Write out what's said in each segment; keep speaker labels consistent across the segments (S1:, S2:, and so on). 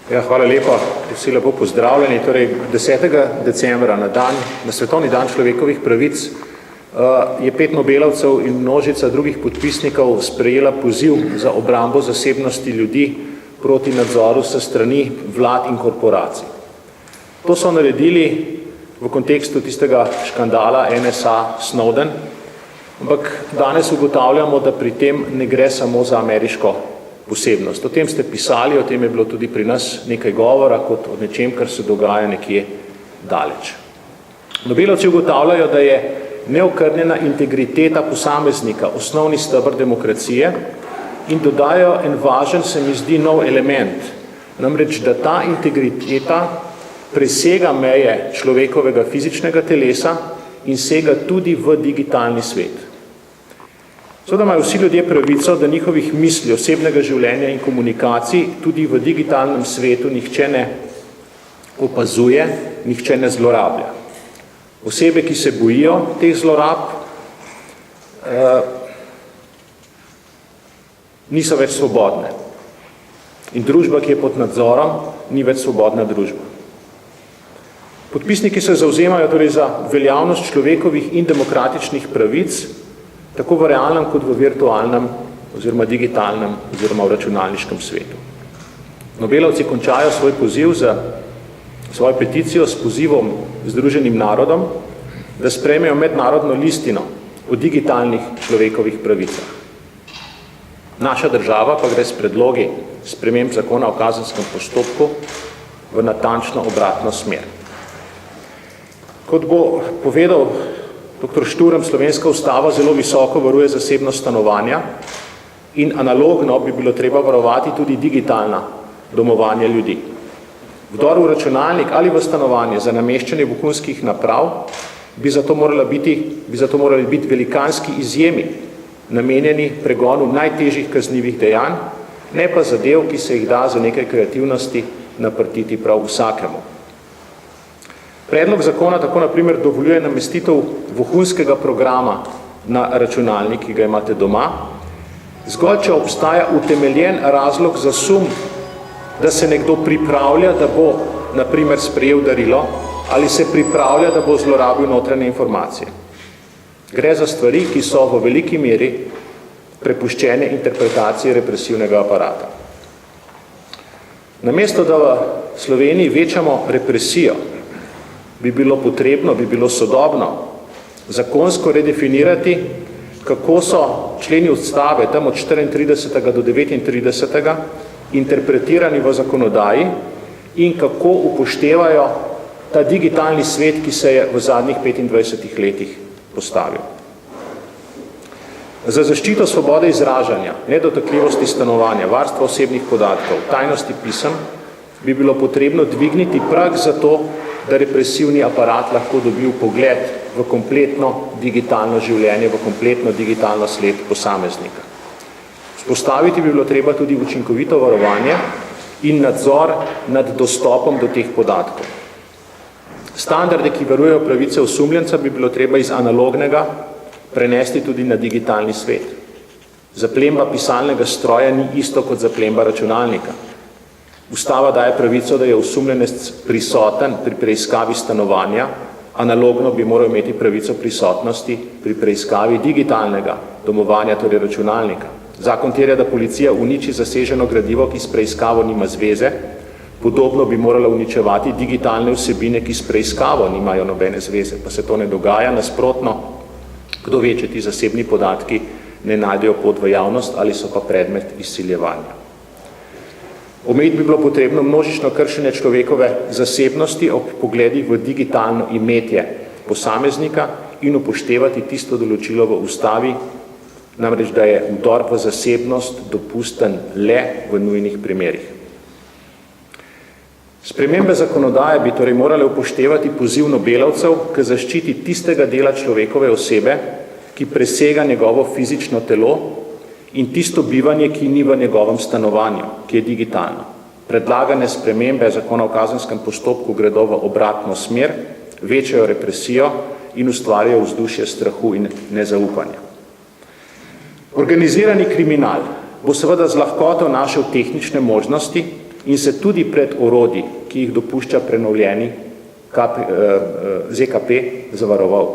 S1: Ja, hvala lepa, vsi lepo pozdravljeni. Torej, 10. decembra na Svetovni dan človekovih pravic je 5 Nobelovcev in množica drugih podpisnikov sprejela poziv za obrambo zasebnosti ljudi proti nadzoru sa strani vlad in korporacij. To so naredili v kontekstu tistega škandala NSA Snowden, ampak danes ugotavljamo, da pri tem ne gre samo za ameriško posebnost. O tem ste pisali, o tem je bilo tudi pri nas nekaj govora, kot o nečem, kar se dogaja nekje daleč. Nobelovci ugotavljajo, da je neokrnjena integriteta posameznika osnovni steber demokracije in dodajo en važen, se mi zdi, nov element, namreč, da ta integriteta presega meje človekovega fizičnega telesa in sega tudi v digitalni svet. Seveda imajo vsi ljudje pravico, da njihovih misli, osebnega življenja in komunikacij tudi v digitalnem svetu nihče ne opazuje, nihče ne zlorablja. Osebe, ki se bojijo teh zlorab, niso več svobodne. In družba, ki je pod nadzorom, ni več svobodna družba. Podpisniki se zavzemajo torej za veljavnost človekovih in demokratičnih pravic, tako v realnem kot v virtualnem oziroma digitalnem oziroma v računalniškem svetu. Nobelovci končajo svoj poziv za svojo peticijo s pozivom Združenim narodom, da sprejmejo mednarodno listino o digitalnih človekovih pravicah. Naša država pa gre s predlogi sprememb zakona o kazenskem postopku v natančno obratno smer. Kot bo povedal dr. Šturm, slovenska ustava zelo visoko varuje zasebnost stanovanja in analogno bi bilo treba varovati tudi digitalna domovanja ljudi. Vdor v računalnik ali v stanovanje za nameščanje vohunskih naprav bi zato morali biti velikanski izjemi, namenjeni pregonu najtežjih kaznivih dejanj, ne pa zadev, ki se jih da za nekaj kreativnosti naprtiti prav vsakemu. Predlog zakona tako na primer dovoljuje namestitev vohunskega programa na računalnik, ki ga imate doma, zgolj če obstaja utemeljen razlog za sum, da se nekdo pripravlja, da bo na primer sprejel darilo ali se pripravlja, da bo zlorabil notranje informacije. Gre za stvari, ki so v veliki meri prepuščene interpretaciji represivnega aparata. Namesto, da v Sloveniji večamo represijo, bi bilo potrebno, bi bilo sodobno zakonsko redefinirati, kako so členi ustave tam od 34. do 39. interpretirani v zakonodaji in kako upoštevajo ta digitalni svet, ki se je v zadnjih 25 letih postavil. Za zaščito svobode izražanja, nedotakljivosti stanovanja, varstva osebnih podatkov, tajnosti pisem, bi bilo potrebno dvigniti prag za to, da represivni aparat lahko dobil pogled v kompletno digitalno življenje, v kompletno digitalno sled posameznika. Vzpostaviti bi bilo treba tudi učinkovito varovanje in nadzor nad dostopom do teh podatkov. Standarde, ki varujejo pravice osumljenca, bi bilo treba iz analognega prenesti tudi na digitalni svet. Zaplemba pisalnega stroja ni isto kot zaplemba računalnika. Ustava daje pravico, da je osumljenec prisoten pri preiskavi stanovanja, analogno bi moral imeti pravico prisotnosti pri preiskavi digitalnega domovanja, torej računalnika. Zakon terja, da policija uniči zaseženo gradivo, ki s preiskavo nima zveze, podobno bi morala uničevati digitalne vsebine, ki s preiskavo nimajo nobene zveze, pa se to ne dogaja, nasprotno, kdo ve, če ti zasebni podatki ne najdejo pot v javnost ali so pa predmet izsiljevanja. Omejiti bi bilo potrebno množično kršenje človekove zasebnosti ob pogledih v digitalno imetje posameznika in upoštevati tisto določilo v ustavi, namreč da je vdor v zasebnost dopusten le v nujnih primerih. Spremembe zakonodaje bi torej morale upoštevati poziv Nobelovcev k zaščiti tistega dela človekove osebe, ki presega njegovo fizično telo in tisto bivanje, ki ni v njegovem stanovanju, ki je digitalno. Predlagane spremembe zakona o kazenskem postopku gredo v obratno smer, večajo represijo in ustvarjajo vzdušje strahu in nezaupanja. Organizirani kriminal bo seveda z lahkoto našel tehnične možnosti in se tudi pred orodji, ki jih dopušča prenovljeni ZKP, zavaroval.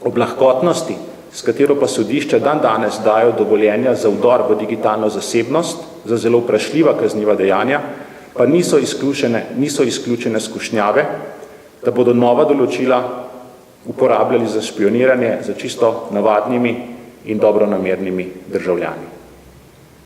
S1: Ob lahkotnosti, s katero pa sodišča dan danes dajo dovoljenja za vdor v digitalno zasebnost, za zelo vprašljiva kazniva dejanja, pa niso izključene skušnjave, da bodo nova določila uporabljali za špioniranje za čisto navadnimi in dobronamernimi državljani.